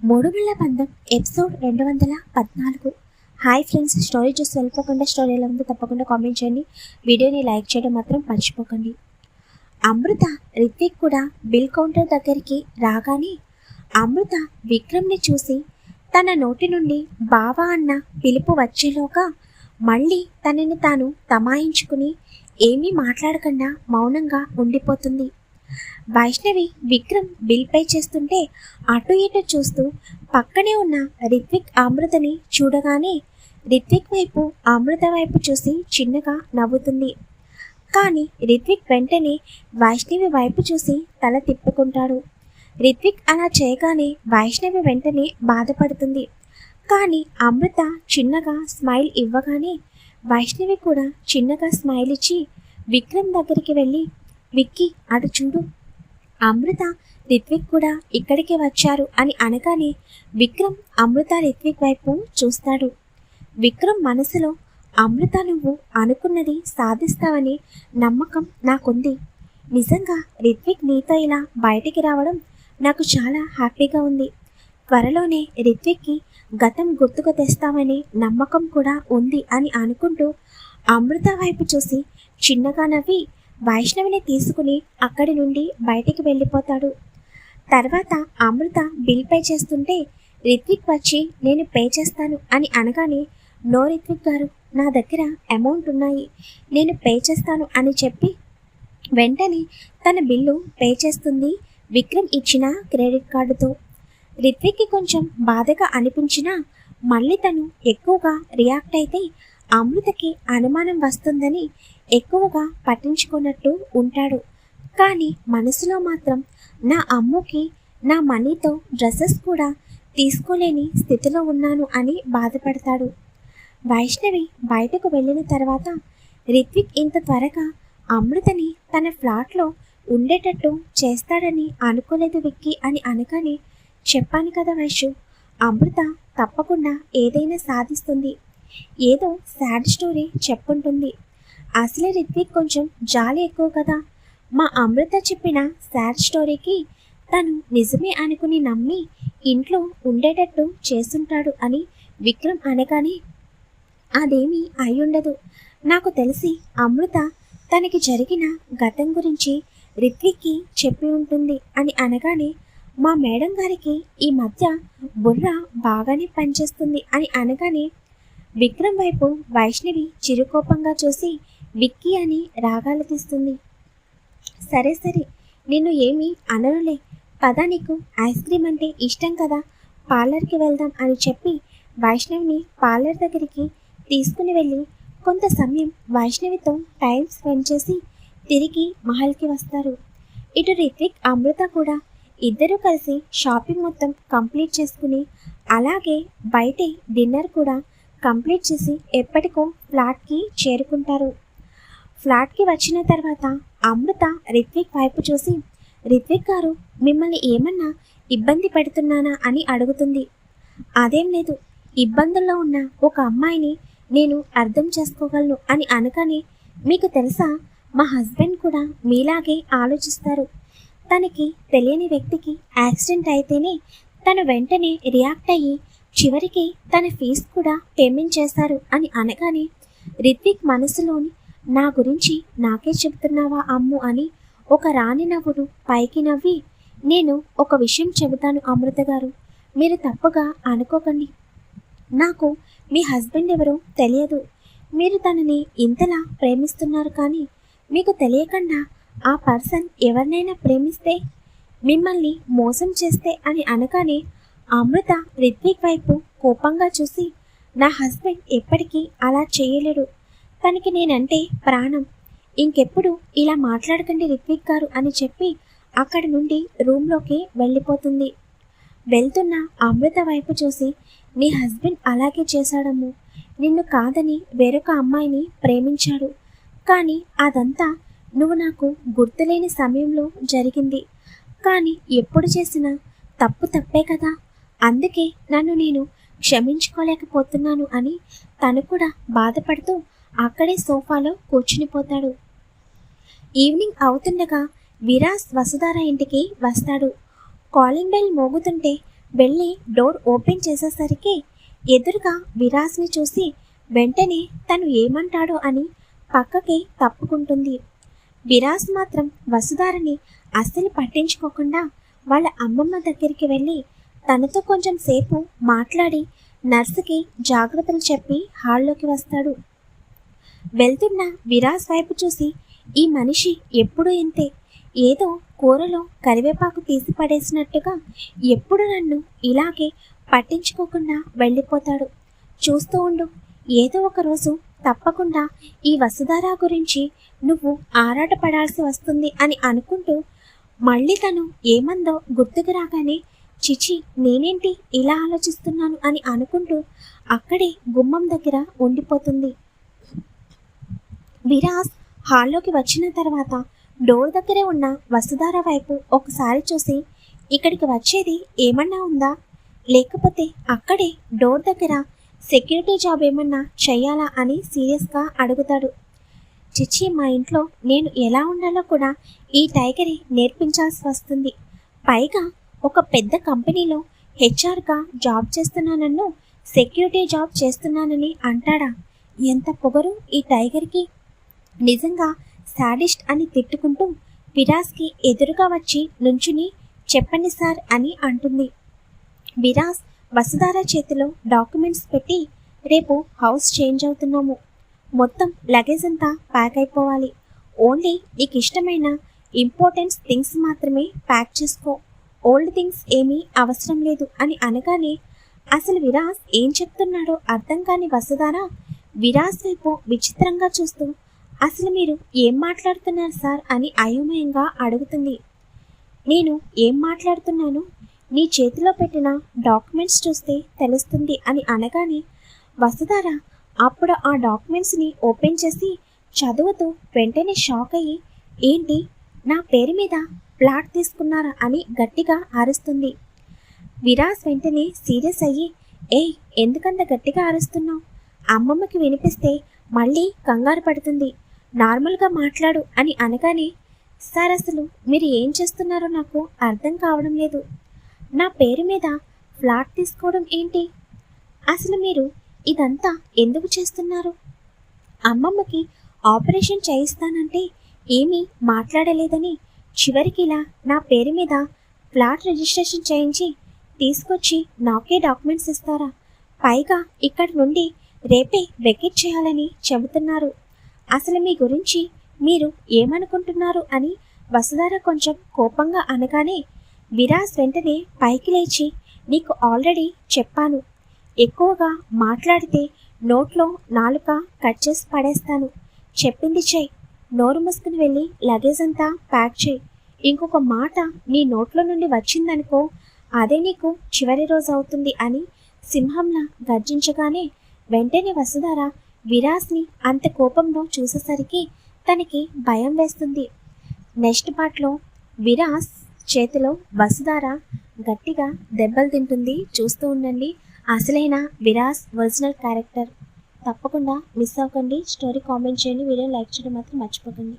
మూడుముళ్ళ బంధం episode 214. Hi friends, story చూసి వెళ్ళిపోకుండా స్టోరీ ఎలా ఉందో తప్పకుండా కామెంట్ చేయండి. వీడియోని లైక్ చేయడం మాత్రం మర్చిపోకండి. అమృత రిత్విక్ కూడా బిల్ కౌంటర్ దగ్గరికి రాగానే అమృత విక్రమ్ని చూసి తన నోటి నుండి బావా అన్న పిలుపు వచ్చేలోగా మళ్ళీ తనని తాను తమాయించుకుని ఏమీ మాట్లాడకుండా మౌనంగా ఉండిపోతుంది. వైష్ణవి విక్రమ్ బిల్ పే చేస్తుంటే అటు ఇటు చూస్తూ పక్కనే ఉన్న రిత్విక్ అమృతని చూడగానే రిత్విక్ వైపు అమృత వైపు చూసి చిన్నగా నవ్వుతుంది. కానీ రిత్విక్ వెంటనే వైష్ణవి వైపు చూసి తల తిప్పుకుంటాడు. రిత్విక్ అలా చేయగానే వైష్ణవి వెంటనే బాధపడుతుంది. కానీ అమృత చిన్నగా స్మైల్ ఇవ్వగానే వైష్ణవి కూడా చిన్నగా స్మైల్ ఇచ్చి విక్రమ్ దగ్గరికి వెళ్ళి, విక్కీ అటు చూడు, అమృత రిత్విక్ కూడా ఇక్కడికి వచ్చారు అని అనగానే విక్రమ్ అమృత రిత్విక్ వైపు చూస్తాడు. విక్రమ్ మనసులో, అమృత నువ్వు అనుకున్నది సాధిస్తావని నమ్మకం నాకుంది. నిజంగా రిత్విక్ నీతో ఇలా బయటికి రావడం నాకు చాలా హ్యాపీగా ఉంది. త్వరలోనే రిత్విక్కి గతం గుర్తుకు తెస్తామని నమ్మకం కూడా ఉంది అని అనుకుంటూ అమృత వైపు చూసి చిన్నగా నవ్వి వైష్ణవిని తీసుకుని అక్కడి నుండి బయటికి వెళ్ళిపోతాడు. తర్వాత అమృత బిల్ పే చేస్తుంటే రిత్విక్ వచ్చి నేను పే చేస్తాను అని అనగానే, నో రిత్విక్ గారు, నా దగ్గర అమౌంట్ ఉన్నాయి, నేను పే చేస్తాను అని చెప్పి వెంటనే తన బిల్లు పే చేస్తుంది విక్రమ్ ఇచ్చిన క్రెడిట్ కార్డుతో. రిత్విక్కి కొంచెం బాధగా అనిపించినా మళ్ళీ తను ఎక్కువగా రియాక్ట్ అయితే అమృతకి అనుమానం వస్తుందని ఎక్కువగా పట్టించుకున్నట్టు ఉంటాడు. కానీ మనసులో మాత్రం నా అమ్ముకి నా మనీతో డ్రెస్సెస్ కూడా తీసుకోలేని స్థితిలో ఉన్నాను అని బాధపడతాడు. వైష్ణవి బయటకు వెళ్ళిన తర్వాత రిత్విక్ ఇంత త్వరగా అమృతని తన ఫ్లాట్లో ఉండేటట్టు చేస్తాడని అనుకోలేదు విక్కీ అని అనగానే, చెప్పాను కదా వైషు, అమృత తప్పకుండా ఏదైనా సాధిస్తుంది, ఏదో సాడ్ స్టోరీ చెప్పుంటుంది. అసలే రిత్విక్ కొంచెం జాలి ఎక్కువ కదా, మా అమృత చెప్పిన సాడ్ స్టోరీకి తను నిజమే అనుకుని నమ్మి ఇంట్లో ఉండేటట్టు చేసుంటాడు అని విక్రమ్ అనగానే, అదేమీ అయ్యుండదు, నాకు తెలిసి అమృత తనకి జరిగిన గతం గురించి రిత్విక్కి చెప్పి ఉంటుంది అని అనగానే, మా మేడం గారికి ఈ మధ్య బుర్ర బాగానే పనిచేస్తుంది అని అనగానే విక్రమ్ వైపు వైష్ణవి చిరుకోపంగా చూసి విక్కీ అని రాగాలు తీస్తుంది. సరే సరే, నిన్ను ఏమీ అననులే, పద, నీకు ఐస్ క్రీమ్ అంటే ఇష్టం కదా, పార్లర్కి వెళ్దాం అని చెప్పి వైష్ణవిని పార్లర్ దగ్గరికి తీసుకుని వెళ్ళి కొంత సమయం వైష్ణవితో టైం స్పెండ్ చేసి తిరిగి మహల్కి వస్తారు. ఇటు రిత్విక్ అమృత కూడా ఇద్దరూ కలిసి షాపింగ్ మొత్తం కంప్లీట్ చేసుకుని అలాగే బయటే డిన్నర్ కూడా కంప్లీట్ చేసి ఎప్పటికో ఫ్లాట్కి చేరుకుంటారు. ఫ్లాట్కి వచ్చిన తర్వాత అమృత రిత్విక్ వైపు చూసి, రిత్విక్ గారు, మిమ్మల్ని ఏమన్నా ఇబ్బంది పెడుతున్నానా అని అడుగుతుంది. అదేం లేదు, ఇబ్బందుల్లో ఉన్న ఒక అమ్మాయిని నేను అర్థం చేసుకోగలను అని అనగానే, మీకు తెలుసా, మా హస్బెండ్ కూడా మీలాగే ఆలోచిస్తారు, తనకి తెలియని వ్యక్తికి యాక్సిడెంట్ అయితేనే తను వెంటనే రియాక్ట్ అయ్యి చివరికి తన ఫీజు కూడా పేమెంట్ చేశారు అని అనగానే రిత్విక్ మనసులోని, నా గురించి నాకే చెబుతున్నావా అమ్ము అని ఒక రాణి నవ్వుడు పైకి నవ్వి, నేను ఒక విషయం చెబుతాను అమృత గారు, మీరు తప్పుగా అనుకోకండి, నాకు మీ హస్బెండ్ ఎవరో తెలియదు, మీరు తనని ఇంతలా ప్రేమిస్తున్నారు, కానీ మీకు తెలియకుండా ఆ పర్సన్ ఎవరినైనా ప్రేమిస్తే, మిమ్మల్ని మోసం చేస్తే అని అనగానే అమృత రిత్విక్ వైపు కోపంగా చూసి, నా హస్బెండ్ ఎప్పటికీ అలా చేయలేడు, తనకి నేనంటే ప్రాణం, ఇంకెప్పుడు ఇలా మాట్లాడకండి రిత్విక్ గారు అని చెప్పి అక్కడి నుండి రూమ్లోకి వెళ్ళిపోతుంది. వెళ్తున్న అమృత వైపు చూసి, నీ హస్బెండ్ అలాగే చేశాడమ్ము, నిన్ను కాదని వేరొక అమ్మాయిని ప్రేమించాడు, కానీ అదంతా నువ్వు నాకు గుర్తులేని సమయంలో జరిగింది, కానీ ఎప్పుడు చేసినా తప్పు తప్పే కదా, అందుకే నన్ను నేను క్షమించుకోలేకపోతున్నాను అని తను కూడా బాధపడుతూ అక్కడే సోఫాలో కూర్చునిపోతాడు. ఈవినింగ్ అవుతుండగా విరాజ్ వసుధార ఇంటికి వస్తాడు. కాలింగ్ బెల్ మోగుతుంటే వెళ్ళి డోర్ ఓపెన్ చేసేసరికి ఎదురుగా విరాస్ని చూసి వెంటనే తను ఏమంటాడో అని పక్కకి తప్పుకుంటుంది. విరాస్ మాత్రం వసుధారని అస్సలు పట్టించుకోకుండా వాళ్ళ అమ్మమ్మ దగ్గరికి వెళ్ళి తనతో కొంచెం సేపు మాట్లాడి నర్సుకి జాగ్రత్తలు చెప్పి హాల్లోకి వస్తాడు. వెళ్తున్న విరాస్ వైపు చూసి ఈ మనిషి ఎప్పుడూ ఇంతే, ఏదో కూరలో కరివేపాకు తీసి పడేసినట్టుగా ఎప్పుడు నన్ను ఇలాగే పట్టించుకోకుండా వెళ్ళిపోతాడు. చూస్తూ ఉండు, ఏదో ఒక రోజు తప్పకుండా ఈ వసుధార గురించి నువ్వు ఆరాటపడాల్సి వస్తుంది అని అనుకుంటూ మళ్ళీ తను ఏమందో గుర్తుకు రాగానే చిచి నేనేంటి ఇలా ఆలోచిస్తున్నాను అని అనుకుంటూ అక్కడే గుమ్మం దగ్గర ఉండిపోతుంది. విరాస్ హాల్లోకి వచ్చిన తర్వాత డోర్ దగ్గరే ఉన్న వసుధార వైపు ఒకసారి చూసి ఇక్కడికి వచ్చేది ఏమన్నా ఉందా, లేకపోతే అక్కడే డోర్ దగ్గర సెక్యూరిటీ జాబ్ ఏమన్నా చెయ్యాలా అని సీరియస్గా అడుగుతాడు. చిచ్చి మా ఇంట్లో నేను ఎలా ఉండాలో కూడా ఈ టైగరే నేర్పించాల్సి వస్తుంది. పైగా ఒక పెద్ద కంపెనీలో హెచ్ఆర్గా జాబ్ చేస్తున్నానన్ను సెక్యూరిటీ జాబ్ చేస్తున్నానని అంటాడా? ఎంత పొగరు ఈ టైగర్కి! నిజంగా సాడిస్ట్ అని తిట్టుకుంటూ విరాస్కి ఎదురుగా వచ్చి నుంచుని చెప్పండి సార్ అని అంటుంది. విరాస్ వసుధార చేతిలో డాక్యుమెంట్స్ పెట్టి రేపు హౌస్ చేంజ్ అవుతున్నాము, మొత్తం లగేజ్ అంతా ప్యాక్ అయిపోవాలి, ఓన్లీ నీకు ఇష్టమైన ఇంపార్టెంట్ థింగ్స్ మాత్రమే ప్యాక్ చేసుకో, ఓల్డ్ థింగ్స్ ఏమీ అవసరం లేదు అని అనగానే అసలు విరాస్ ఏం చెప్తున్నాడో అర్థం కాని వసుధార విరాస్ వైపు విచిత్రంగా చూస్తూ అసలు మీరు ఏం మాట్లాడుతున్నారు సార్ అని అయోమయంగా అడుగుతుంది. నేను ఏం మాట్లాడుతున్నాను నీ చేతిలో పెట్టిన డాక్యుమెంట్స్ చూస్తే తెలుస్తుంది అని అనగానే వసుధార అప్పుడు ఆ డాక్యుమెంట్స్ని ఓపెన్ చేసి చదువుతూ వెంటనే షాక్ అయ్యి ఏంటి నా పేరు మీద ప్లాట్ తీసుకున్నారా అని గట్టిగా అరుస్తుంది. విరాస్ వెంటనే సీరియస్ అయ్యి ఏయ్ ఎందుకంత గట్టిగా అరుస్తున్నావు, అమ్మమ్మకి వినిపిస్తే మళ్ళీ కంగారు పడుతుంది, నార్మల్గా మాట్లాడు అని అనగానే సార్ అసలు మీరు ఏం చేస్తున్నారో నాకు అర్థం కావడం లేదు, నా పేరు మీద ఫ్లాట్ తీసుకోవడం ఏంటి, అసలు మీరు ఇదంతా ఎందుకు చేస్తున్నారు, అమ్మమ్మకి ఆపరేషన్ చేయిస్తానంటే ఏమీ మాట్లాడలేదని చివరికి ఇలా నా పేరు మీద ఫ్లాట్ రిజిస్ట్రేషన్ చేయించి తీసుకొచ్చి నాకే డాక్యుమెంట్స్ ఇస్తారా, పైగా ఇక్కడి నుండి రేపే వెకెట్ చేయాలని చెబుతున్నారు, అసలు మీ గురించి మీరు ఏమనుకుంటున్నారు అని వసుధార కొంచెం కోపంగా అనగానే విరాస్ వెంటనే పైకి లేచి నీకు ఆల్రెడీ చెప్పాను, ఎక్కువగా మాట్లాడితే నోట్లో నాలుక కట్ చేసి పడేస్తాను, చెప్పింది చెయ్యి, నోరు మూసుకుని వెళ్ళి లగేజ్ అంతా ప్యాక్ చేయి, ఇంకొక మాట నీ నోట్లో నుండి వచ్చిందనుకో అదే నీకు చివరి రోజు అవుతుంది అని సింహంలా గర్జించగానే వెంటనే వసుధార విరాస్ని అంత కోపంలో చూసేసరికి తనకి భయం వేస్తుంది. నెక్స్ట్ పార్ట్లో విరాస్ చేతిలో వసుధార గట్టిగా దెబ్బలు తింటుంది. చూస్తూ ఉండండి. అసలైన విరాస్ ఒరిజినల్ క్యారెక్టర్ తప్పకుండా మిస్ అవ్వకండి. స్టోరీ కామెంట్ చేయండి, వీడియో లైక్ చేయడం మాత్రం మర్చిపోకండి.